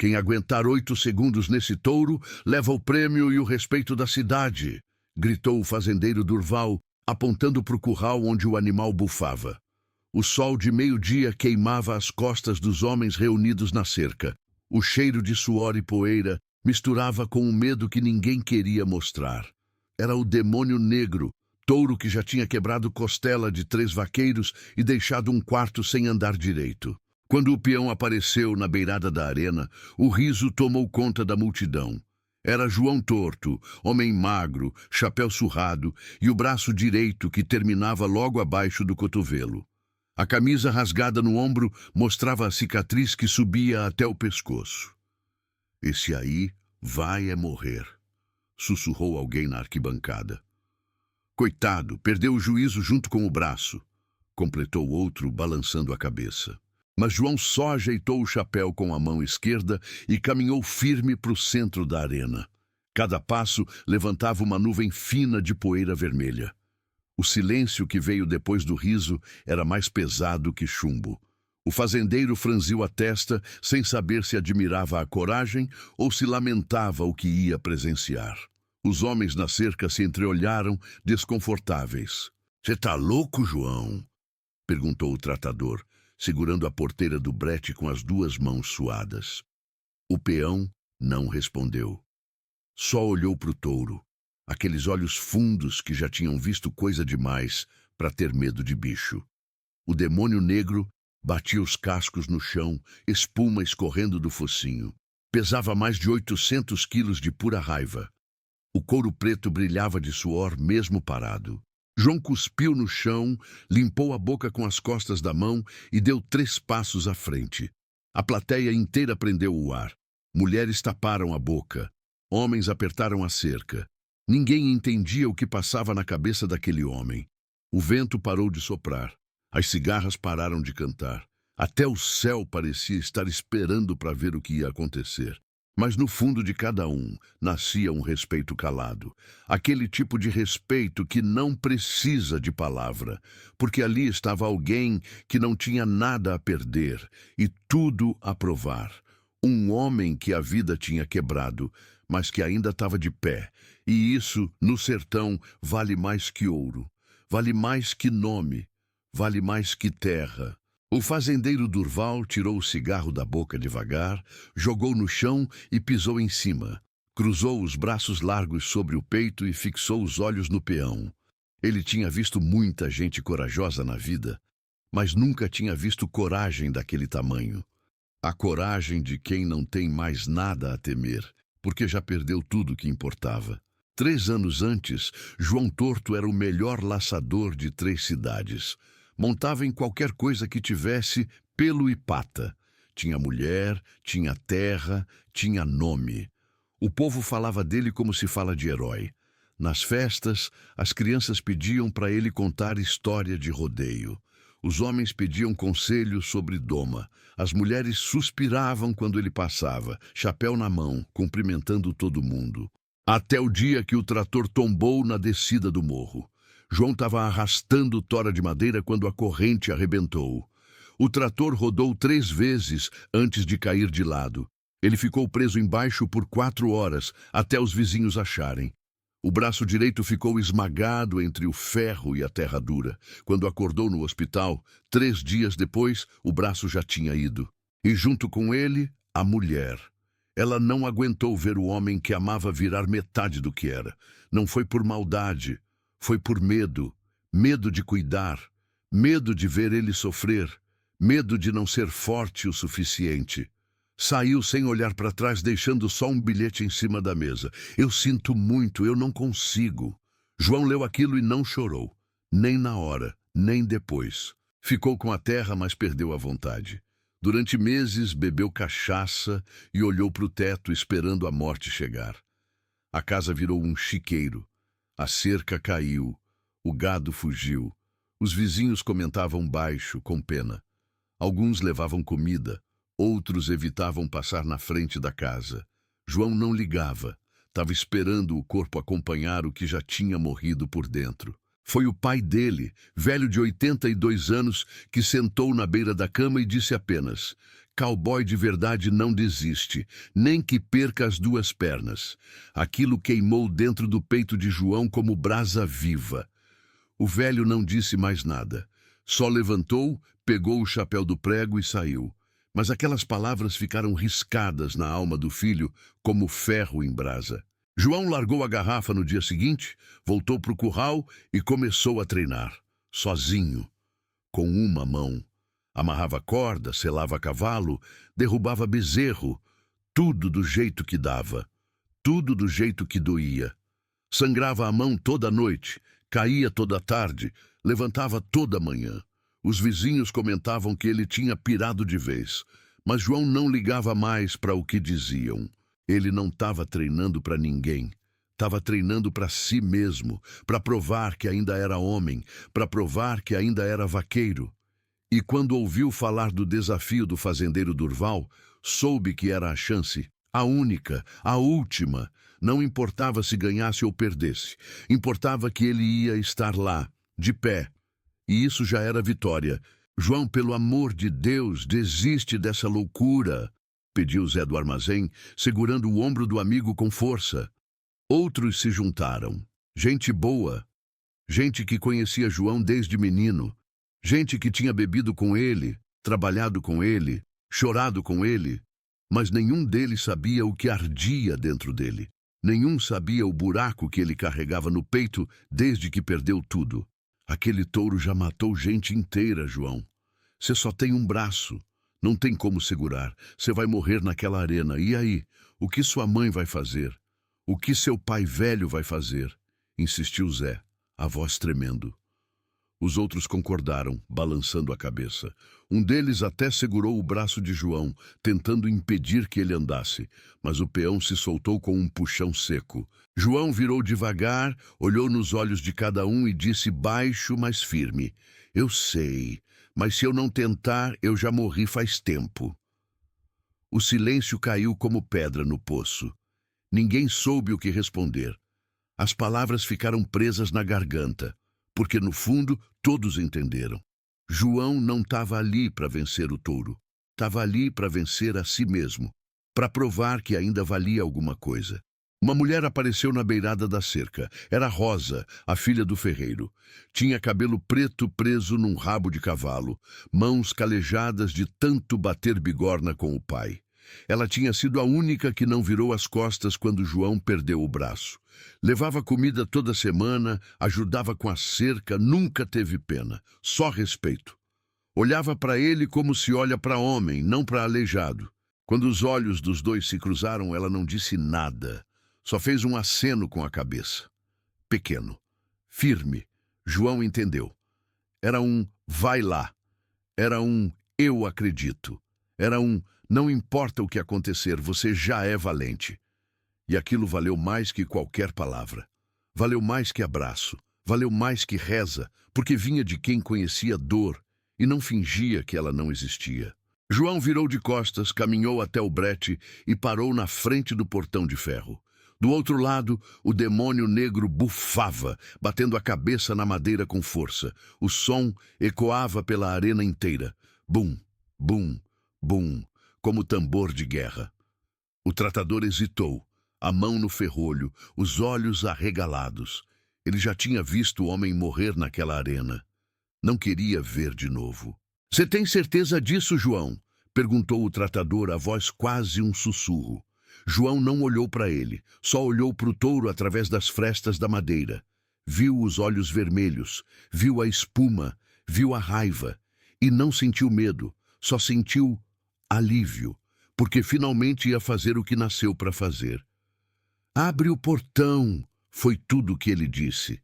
Quem aguentar 8 segundos nesse touro leva o prêmio e o respeito da cidade, gritou o fazendeiro Durval, apontando para o curral onde o animal bufava. O sol de meio-dia queimava as costas dos homens reunidos na cerca. O cheiro de suor e poeira misturava com o medo que ninguém queria mostrar. Era o demônio negro, touro que já tinha quebrado costela de 3 vaqueiros e deixado um quarto sem andar direito. Quando o peão apareceu na beirada da arena, o riso tomou conta da multidão. Era João Torto, homem magro, chapéu surrado e o braço direito que terminava logo abaixo do cotovelo. A camisa rasgada no ombro mostrava a cicatriz que subia até o pescoço. "Esse aí vai morrer", sussurrou alguém na arquibancada. "Coitado, perdeu o juízo junto com o braço", completou outro, balançando a cabeça. Mas João só ajeitou o chapéu com a mão esquerda e caminhou firme para o centro da arena. Cada passo levantava uma nuvem fina de poeira vermelha. O silêncio que veio depois do riso era mais pesado que chumbo. O fazendeiro franziu a testa, sem saber se admirava a coragem ou se lamentava o que ia presenciar. Os homens na cerca se entreolharam, desconfortáveis. "Você tá louco, João?" perguntou o tratador, segurando a porteira do brete com as 2 mãos suadas. O peão não respondeu. Só olhou para o touro, aqueles olhos fundos que já tinham visto coisa demais para ter medo de bicho. O demônio negro batia os cascos no chão, espuma escorrendo do focinho. Pesava mais de 800 quilos de pura raiva. O couro preto brilhava de suor mesmo parado. João cuspiu no chão, limpou a boca com as costas da mão e deu 3 passos à frente. A plateia inteira prendeu o ar. Mulheres taparam a boca. Homens apertaram a cerca. Ninguém entendia o que passava na cabeça daquele homem. O vento parou de soprar. As cigarras pararam de cantar. Até o céu parecia estar esperando para ver o que ia acontecer. Mas no fundo de cada um nascia um respeito calado. Aquele tipo de respeito que não precisa de palavra, porque ali estava alguém que não tinha nada a perder e tudo a provar. Um homem que a vida tinha quebrado, mas que ainda estava de pé. E isso, no sertão, vale mais que ouro, vale mais que nome, vale mais que terra. O fazendeiro Durval tirou o cigarro da boca devagar, jogou no chão e pisou em cima. Cruzou os braços largos sobre o peito e fixou os olhos no peão. Ele tinha visto muita gente corajosa na vida, mas nunca tinha visto coragem daquele tamanho. A coragem de quem não tem mais nada a temer, porque já perdeu tudo que importava. 3 anos antes, João Torto era o melhor laçador de 3 cidades. Montava em qualquer coisa que tivesse pelo e pata. Tinha mulher, tinha terra, tinha nome. O povo falava dele como se fala de herói. Nas festas, as crianças pediam para ele contar história de rodeio. Os homens pediam conselhos sobre doma. As mulheres suspiravam quando ele passava, chapéu na mão, cumprimentando todo mundo. Até o dia que o trator tombou na descida do morro. João estava arrastando tora de madeira quando a corrente arrebentou. O trator rodou 3 vezes antes de cair de lado. Ele ficou preso embaixo por 4 horas, até os vizinhos acharem. O braço direito ficou esmagado entre o ferro e a terra dura. Quando acordou no hospital, 3 dias depois, o braço já tinha ido. E junto com ele, a mulher. Ela não aguentou ver o homem que amava virar metade do que era. Não foi por maldade. Foi por medo, medo de cuidar, medo de ver ele sofrer, medo de não ser forte o suficiente. Saiu sem olhar para trás, deixando só um bilhete em cima da mesa. "Eu sinto muito, eu não consigo." João leu aquilo e não chorou, nem na hora, nem depois. Ficou com a terra, mas perdeu a vontade. Durante meses bebeu cachaça e olhou para o teto esperando a morte chegar. A casa virou um chiqueiro. A cerca caiu, o gado fugiu. Os vizinhos comentavam baixo, com pena. Alguns levavam comida, outros evitavam passar na frente da casa. João não ligava, estava esperando o corpo acompanhar o que já tinha morrido por dentro. Foi o pai dele, velho de 82 anos, que sentou na beira da cama e disse apenas: Cowboy de verdade não desiste, nem que perca as duas pernas. Aquilo queimou dentro do peito de João como brasa viva. O velho não disse mais nada. Só levantou, pegou o chapéu do prego e saiu. Mas aquelas palavras ficaram riscadas na alma do filho como ferro em brasa. João largou a garrafa no dia seguinte, voltou para o curral e começou a treinar, sozinho, com uma mão. Amarrava corda, selava cavalo, derrubava bezerro, tudo do jeito que dava, tudo do jeito que doía. Sangrava a mão toda noite, caía toda tarde, levantava toda manhã. Os vizinhos comentavam que ele tinha pirado de vez, mas João não ligava mais para o que diziam. Ele não estava treinando para ninguém. Estava treinando para si mesmo, para provar que ainda era homem, para provar que ainda era vaqueiro. E quando ouviu falar do desafio do fazendeiro Durval, soube que era a chance, a única, a última. Não importava se ganhasse ou perdesse. Importava que ele ia estar lá, de pé. E isso já era vitória. João, pelo amor de Deus, desiste dessa loucura, pediu Zé do armazém, segurando o ombro do amigo com força. Outros se juntaram. Gente boa. Gente que conhecia João desde menino. Gente que tinha bebido com ele, trabalhado com ele, chorado com ele. Mas nenhum deles sabia o que ardia dentro dele. Nenhum sabia o buraco que ele carregava no peito desde que perdeu tudo. Aquele touro já matou gente inteira, João. Você só tem um braço. Não tem como segurar. Você vai morrer naquela arena. E aí? O que sua mãe vai fazer? O que seu pai velho vai fazer? Insistiu Zé, a voz tremendo. Os outros concordaram, balançando a cabeça. Um deles até segurou o braço de João, tentando impedir que ele andasse, mas o peão se soltou com um puxão seco. João virou devagar, olhou nos olhos de cada um e disse baixo, mas firme: Eu sei, mas se eu não tentar, eu já morri faz tempo. O silêncio caiu como pedra no poço. Ninguém soube o que responder. As palavras ficaram presas na garganta, porque no fundo todos entenderam. João não estava ali para vencer o touro. Estava ali para vencer a si mesmo, para provar que ainda valia alguma coisa. Uma mulher apareceu na beirada da cerca. Era Rosa, a filha do ferreiro. Tinha cabelo preto preso num rabo de cavalo, mãos calejadas de tanto bater bigorna com o pai. Ela tinha sido a única que não virou as costas quando João perdeu o braço. Levava comida toda semana, ajudava com a cerca, nunca teve pena, só respeito. Olhava para ele como se olha para homem, não para aleijado. Quando os olhos dos dois se cruzaram, ela não disse nada. Só fez um aceno com a cabeça. Pequeno, firme. João entendeu. Era um vai lá. Era um eu acredito. Era um não importa o que acontecer, você já é valente. E aquilo valeu mais que qualquer palavra. Valeu mais que abraço. Valeu mais que reza, porque vinha de quem conhecia dor e não fingia que ela não existia. João virou de costas, caminhou até o brete e parou na frente do portão de ferro. Do outro lado, o demônio negro bufava, batendo a cabeça na madeira com força. O som ecoava pela arena inteira. Bum, bum, bum, como tambor de guerra. O tratador hesitou, a mão no ferrolho, os olhos arregalados. Ele já tinha visto o homem morrer naquela arena. Não queria ver de novo. — Você tem certeza disso, João? Perguntou o tratador, a voz quase um sussurro. João não olhou para ele, só olhou para o touro através das frestas da madeira. Viu os olhos vermelhos, viu a espuma, viu a raiva. E não sentiu medo, só sentiu alívio, porque finalmente ia fazer o que nasceu para fazer. Abre o portão, foi tudo o que ele disse.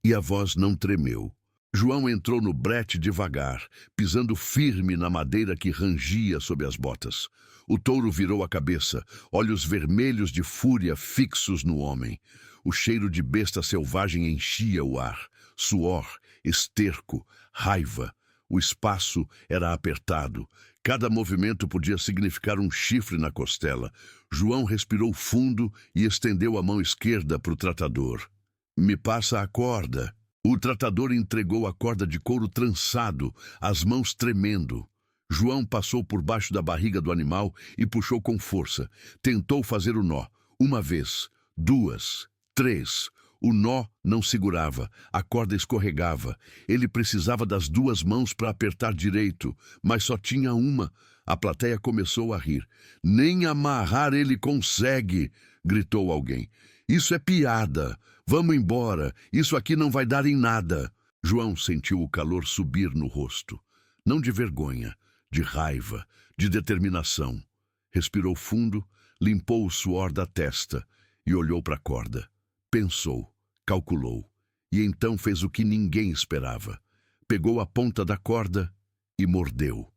E a voz não tremeu. João entrou no brete devagar, pisando firme na madeira que rangia sob as botas. O touro virou a cabeça, olhos vermelhos de fúria fixos no homem. O cheiro de besta selvagem enchia o ar. Suor, esterco, raiva. O espaço era apertado. Cada movimento podia significar um chifre na costela. João respirou fundo e estendeu a mão esquerda para o tratador. — Me passa a corda. O tratador entregou a corda de couro trançado, as mãos tremendo. João passou por baixo da barriga do animal e puxou com força. Tentou fazer o nó. Uma vez, duas, três. O nó não segurava, a corda escorregava. Ele precisava das duas mãos para apertar direito, mas só tinha uma. A plateia começou a rir. Nem amarrar ele consegue, gritou alguém. Isso é piada. Vamos embora. Isso aqui não vai dar em nada. João sentiu o calor subir no rosto. Não de vergonha, de raiva, de determinação. Respirou fundo, limpou o suor da testa e olhou para a corda. Pensou, calculou, e então fez o que ninguém esperava. Pegou a ponta da corda e mordeu.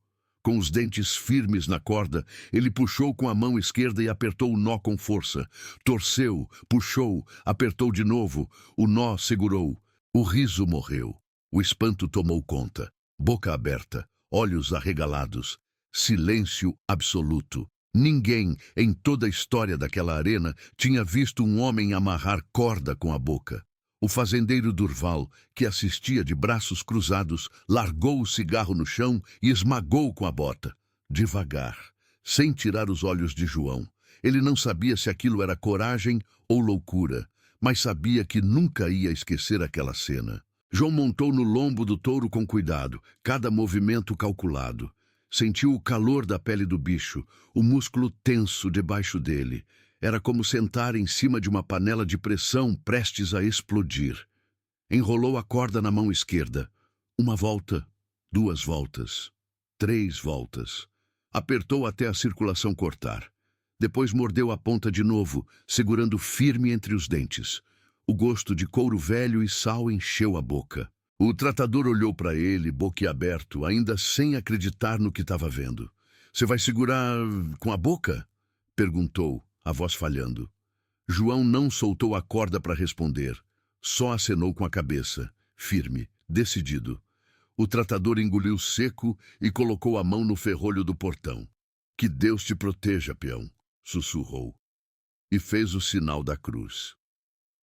Com os dentes firmes na corda, ele puxou com a mão esquerda e apertou o nó com força. Torceu, puxou, apertou de novo. O nó segurou. O riso morreu. O espanto tomou conta. Boca aberta, olhos arregalados. Silêncio absoluto. Ninguém, em toda a história daquela arena, tinha visto um homem amarrar corda com a boca. O fazendeiro Durval, que assistia de braços cruzados, largou o cigarro no chão e esmagou com a bota. Devagar, sem tirar os olhos de João. Ele não sabia se aquilo era coragem ou loucura, mas sabia que nunca ia esquecer aquela cena. João montou no lombo do touro com cuidado, cada movimento calculado. Sentiu o calor da pele do bicho, o músculo tenso debaixo dele. Era como sentar em cima de uma panela de pressão prestes a explodir. Enrolou a corda na mão esquerda. Uma volta, duas voltas, três voltas. Apertou até a circulação cortar. Depois mordeu a ponta de novo, segurando firme entre os dentes. O gosto de couro velho e sal encheu a boca. O tratador olhou para ele, boquiaberto, ainda sem acreditar no que estava vendo. "Você vai segurar com a boca?" perguntou, a voz falhando. João não soltou a corda para responder. Só acenou com a cabeça, firme, decidido. O tratador engoliu seco e colocou a mão no ferrolho do portão. "Que Deus te proteja, peão", sussurrou. E fez o sinal da cruz.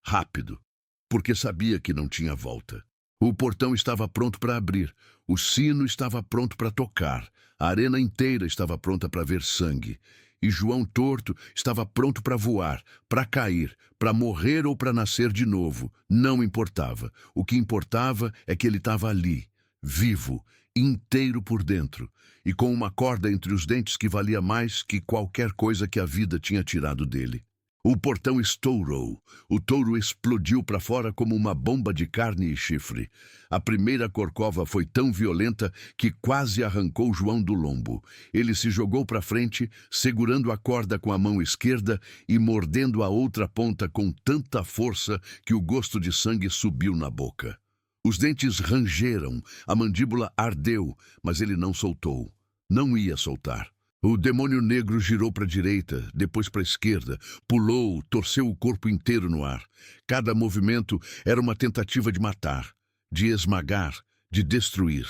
Rápido, porque sabia que não tinha volta. O portão estava pronto para abrir, o sino estava pronto para tocar, a arena inteira estava pronta para ver sangue. E João torto estava pronto para voar, para cair, para morrer ou para nascer de novo. Não importava. O que importava é que ele estava ali, vivo, inteiro por dentro, e com uma corda entre os dentes que valia mais que qualquer coisa que a vida tinha tirado dele. O portão estourou. O touro explodiu para fora como uma bomba de carne e chifre. A primeira corcova foi tão violenta que quase arrancou João do lombo. Ele se jogou para frente, segurando a corda com a mão esquerda e mordendo a outra ponta com tanta força que o gosto de sangue subiu na boca. Os dentes rangeram, a mandíbula ardeu, mas ele não soltou. Não ia soltar. O demônio negro girou para a direita, depois para a esquerda, pulou, torceu o corpo inteiro no ar. Cada movimento era uma tentativa de matar, de esmagar, de destruir.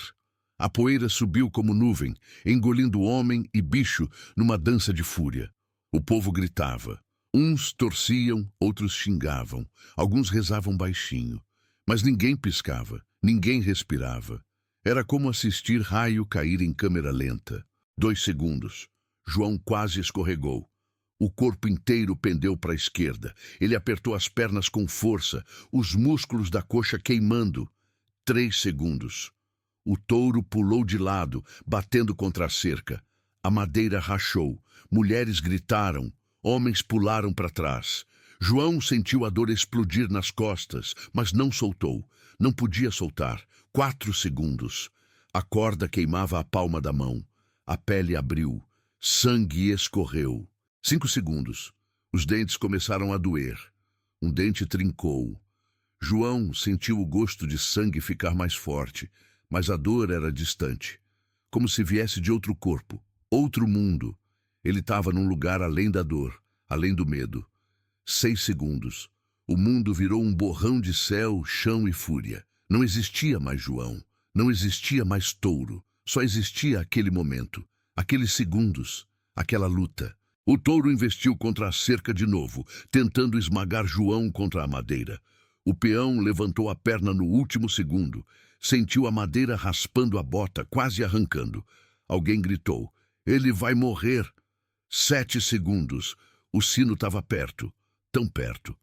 A poeira subiu como nuvem, engolindo homem e bicho numa dança de fúria. O povo gritava. Uns torciam, outros xingavam, alguns rezavam baixinho. Mas ninguém piscava, ninguém respirava. Era como assistir raio cair em câmera lenta. 2 segundos. João quase escorregou. O corpo inteiro pendeu para a esquerda. Ele apertou as pernas com força, os músculos da coxa queimando. 3 segundos. O touro pulou de lado, batendo contra a cerca. A madeira rachou. Mulheres gritaram. Homens pularam para trás. João sentiu a dor explodir nas costas, mas não soltou. Não podia soltar. 4 segundos. A corda queimava a palma da mão. A pele abriu. Sangue escorreu. 5 segundos. Os dentes começaram a doer. Um dente trincou. João sentiu o gosto de sangue ficar mais forte, mas a dor era distante. Como se viesse de outro corpo, outro mundo. Ele estava num lugar além da dor, além do medo. 6 segundos. O mundo virou um borrão de céu, chão e fúria. Não existia mais João. Não existia mais touro. Só existia aquele momento, aqueles segundos, aquela luta. O touro investiu contra a cerca de novo, tentando esmagar João contra a madeira. O peão levantou a perna no último segundo. Sentiu a madeira raspando a bota, quase arrancando. Alguém gritou: "Ele vai morrer!" 7 segundos. O sino estava perto, tão perto,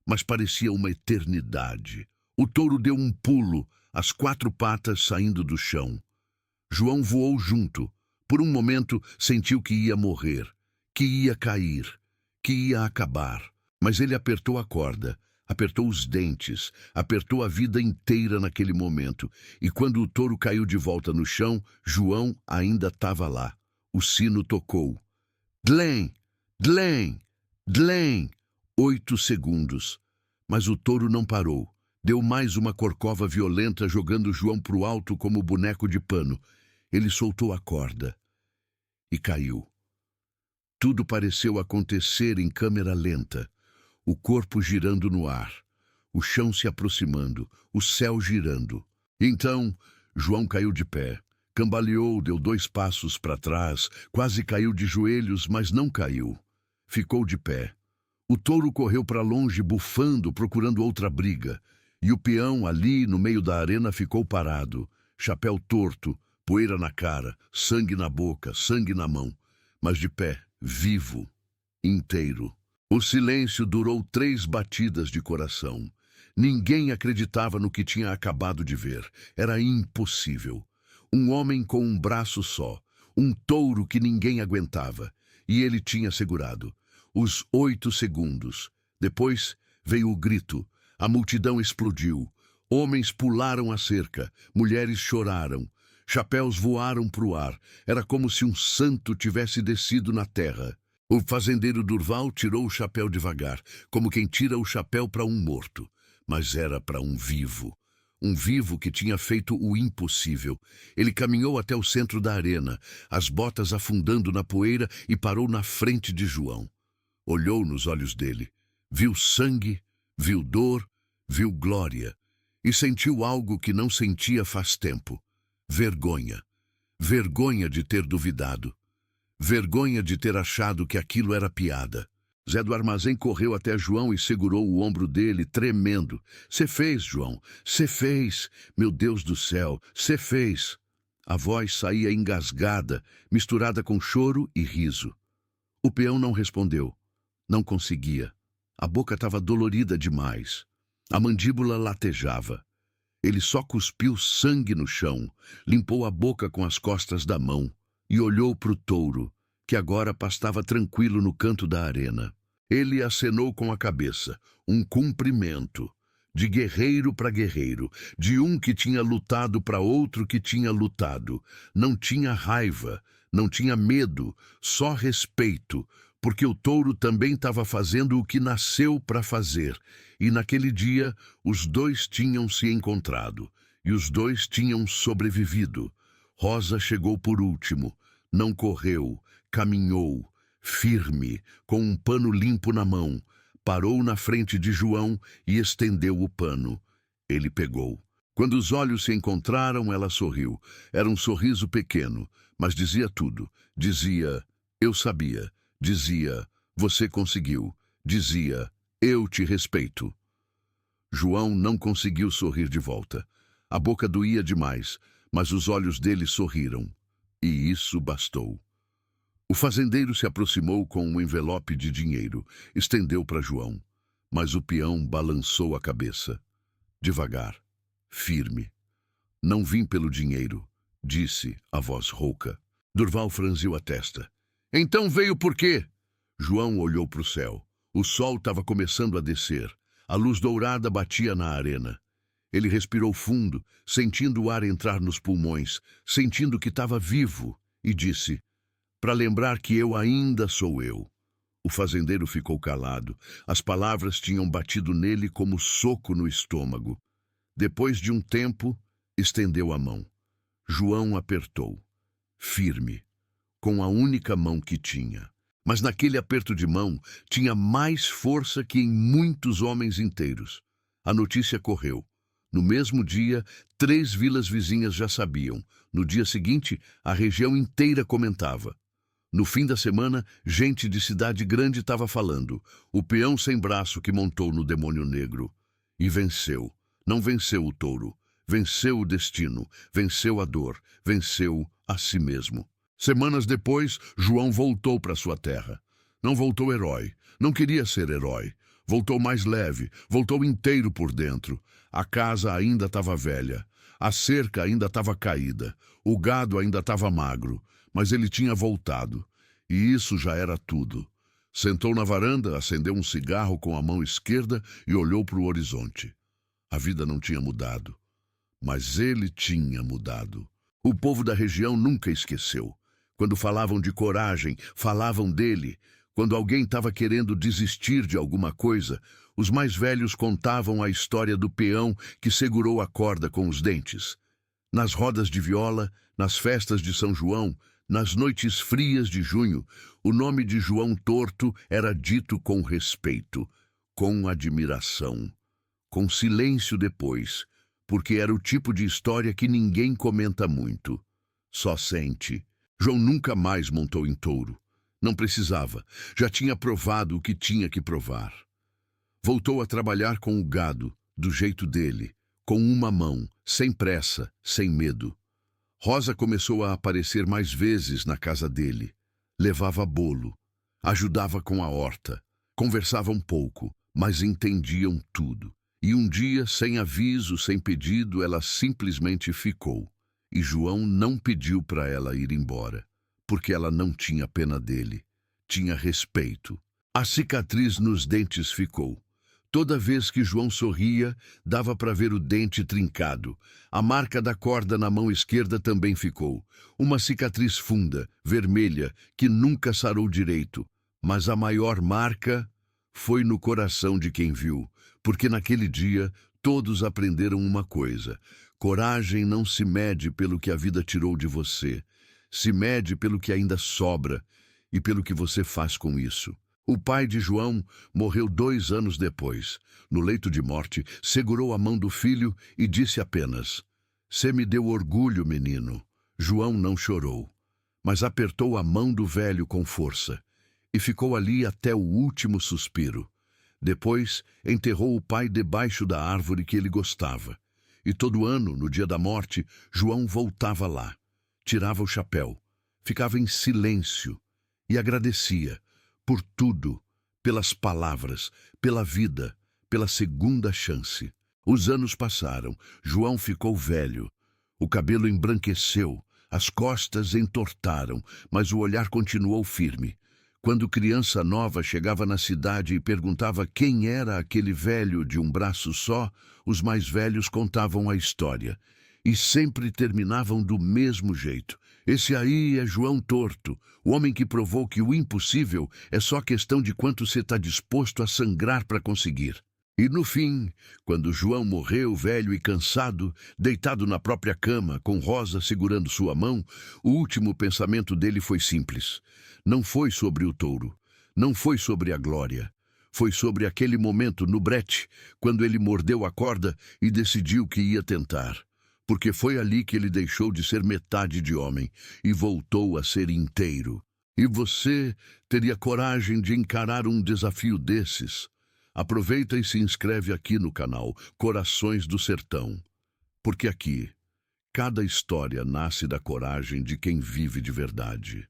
mas parecia uma eternidade. O touro deu um pulo, as 4 patas saindo do chão. João voou junto. Por um momento, sentiu que ia morrer, que ia cair, que ia acabar. Mas ele apertou a corda, apertou os dentes, apertou a vida inteira naquele momento. E quando o touro caiu de volta no chão, João ainda estava lá. O sino tocou. Dlém! Dlém! Dlém! 8 segundos. Mas o touro não parou. Deu mais uma corcova violenta, jogando João para o alto como boneco de pano. Ele soltou a corda e caiu. Tudo pareceu acontecer em câmera lenta. O corpo girando no ar, o chão se aproximando, o céu girando. Então, João caiu de pé, cambaleou, deu 2 passos para trás, quase caiu de joelhos, mas não caiu. Ficou de pé. O touro correu para longe, bufando, procurando outra briga. E o peão, ali no meio da arena, ficou parado, chapéu torto, poeira na cara, sangue na boca, sangue na mão, mas de pé, vivo, inteiro. O silêncio durou 3 batidas de coração. Ninguém acreditava no que tinha acabado de ver. Era impossível. Um homem com um braço só, um touro que ninguém aguentava. E ele tinha segurado. Os 8 segundos. Depois veio o grito. A multidão explodiu. Homens pularam a cerca. Mulheres choraram. Chapéus voaram para o ar. Era como se um santo tivesse descido na terra. O fazendeiro Durval tirou o chapéu devagar, como quem tira o chapéu para um morto. Mas era para um vivo. Um vivo que tinha feito o impossível. Ele caminhou até o centro da arena, as botas afundando na poeira, e parou na frente de João. Olhou nos olhos dele. Viu sangue, viu dor, viu glória. E sentiu algo que não sentia faz tempo. Vergonha. Vergonha de ter duvidado. Vergonha de ter achado que aquilo era piada. Zé do Armazém correu até João e segurou o ombro dele, tremendo. "Cê fez, João, cê fez. Meu Deus do céu, cê fez." A voz saía engasgada, misturada com choro e riso. O peão não respondeu. Não conseguia. A boca estava dolorida demais. A mandíbula latejava. Ele só cuspiu sangue no chão, limpou a boca com as costas da mão e olhou para o touro, que agora pastava tranquilo no canto da arena. Ele acenou com a cabeça, um cumprimento, de guerreiro para guerreiro, de um que tinha lutado para outro que tinha lutado. Não tinha raiva, não tinha medo, só respeito, porque o touro também estava fazendo o que nasceu para fazer. E naquele dia, os 2 tinham se encontrado, e os 2 tinham sobrevivido. Rosa chegou por último, não correu, caminhou, firme, com um pano limpo na mão, parou na frente de João e estendeu o pano. Ele pegou. Quando os olhos se encontraram, ela sorriu. Era um sorriso pequeno, mas dizia tudo. Dizia: "Eu sabia." Dizia: "Você conseguiu." Dizia: "Eu te respeito." João não conseguiu sorrir de volta. A boca doía demais, mas os olhos dele sorriram. E isso bastou. O fazendeiro se aproximou com um envelope de dinheiro, estendeu para João, mas o peão balançou a cabeça. Devagar, firme. "Não vim pelo dinheiro", disse a voz rouca. Durval franziu a testa. "Então veio por quê?" João olhou para o céu. O sol estava começando a descer. A luz dourada batia na arena. Ele respirou fundo, sentindo o ar entrar nos pulmões, sentindo que estava vivo, e disse: "Para lembrar que eu ainda sou eu." O fazendeiro ficou calado. As palavras tinham batido nele como soco no estômago. Depois de um tempo, estendeu a mão. João apertou, firme, com a única mão que tinha. Mas naquele aperto de mão tinha mais força que em muitos homens inteiros. A notícia correu. No mesmo dia, 3 vilas vizinhas já sabiam. No dia seguinte, a região inteira comentava. No fim da semana, gente de cidade grande estava falando. O peão sem braço que montou no demônio negro. E venceu. Não venceu o touro. Venceu o destino. Venceu a dor. Venceu a si mesmo. Semanas depois, João voltou para sua terra. Não voltou herói, não queria ser herói. Voltou mais leve, voltou inteiro por dentro. A casa ainda estava velha, a cerca ainda estava caída, o gado ainda estava magro, mas ele tinha voltado. E isso já era tudo. Sentou na varanda, acendeu um cigarro com a mão esquerda e olhou para o horizonte. A vida não tinha mudado, mas ele tinha mudado. O povo da região nunca esqueceu. Quando falavam de coragem, falavam dele. Quando alguém estava querendo desistir de alguma coisa, os mais velhos contavam a história do peão que segurou a corda com os dentes. Nas rodas de viola, nas festas de São João, nas noites frias de junho, o nome de João Torto era dito com respeito, com admiração, com silêncio depois, porque era o tipo de história que ninguém comenta muito, só sente. João nunca mais montou em touro. Não precisava, já tinha provado o que tinha que provar. Voltou a trabalhar com o gado, do jeito dele, com uma mão, sem pressa, sem medo. Rosa começou a aparecer mais vezes na casa dele. Levava bolo, ajudava com a horta, conversava um pouco, mas entendiam tudo. E um dia, sem aviso, sem pedido, ela simplesmente ficou. E João não pediu para ela ir embora, porque ela não tinha pena dele, tinha respeito. A cicatriz nos dentes ficou. Toda vez que João sorria, dava para ver o dente trincado. A marca da corda na mão esquerda também ficou. Uma cicatriz funda, vermelha, que nunca sarou direito. Mas a maior marca foi no coração de quem viu, porque naquele dia todos aprenderam uma coisa: coragem não se mede pelo que a vida tirou de você, se mede pelo que ainda sobra e pelo que você faz com isso. O pai de João morreu 2 anos depois. No leito de morte, segurou a mão do filho e disse apenas: "Cê me deu orgulho, menino." João não chorou, mas apertou a mão do velho com força e ficou ali até o último suspiro. Depois, enterrou o pai debaixo da árvore que ele gostava. E todo ano, no dia da morte, João voltava lá, tirava o chapéu, ficava em silêncio e agradecia por tudo, pelas palavras, pela vida, pela segunda chance. Os anos passaram, João ficou velho. O cabelo embranqueceu, as costas entortaram, mas o olhar continuou firme. Quando criança nova chegava na cidade e perguntava quem era aquele velho de um braço só, os mais velhos contavam a história. E sempre terminavam do mesmo jeito. Esse aí é João Torto, o homem que provou que o impossível é só questão de quanto você está disposto a sangrar para conseguir. E no fim, quando João morreu velho e cansado, deitado na própria cama, com Rosa segurando sua mão, o último pensamento dele foi simples. Não foi sobre o touro, não foi sobre a glória. Foi sobre aquele momento no brete, quando ele mordeu a corda e decidiu que ia tentar. Porque foi ali que ele deixou de ser metade de homem e voltou a ser inteiro. E você teria coragem de encarar um desafio desses? Aproveita e se inscreve aqui no canal Corações do Sertão, porque aqui, cada história nasce da coragem de quem vive de verdade.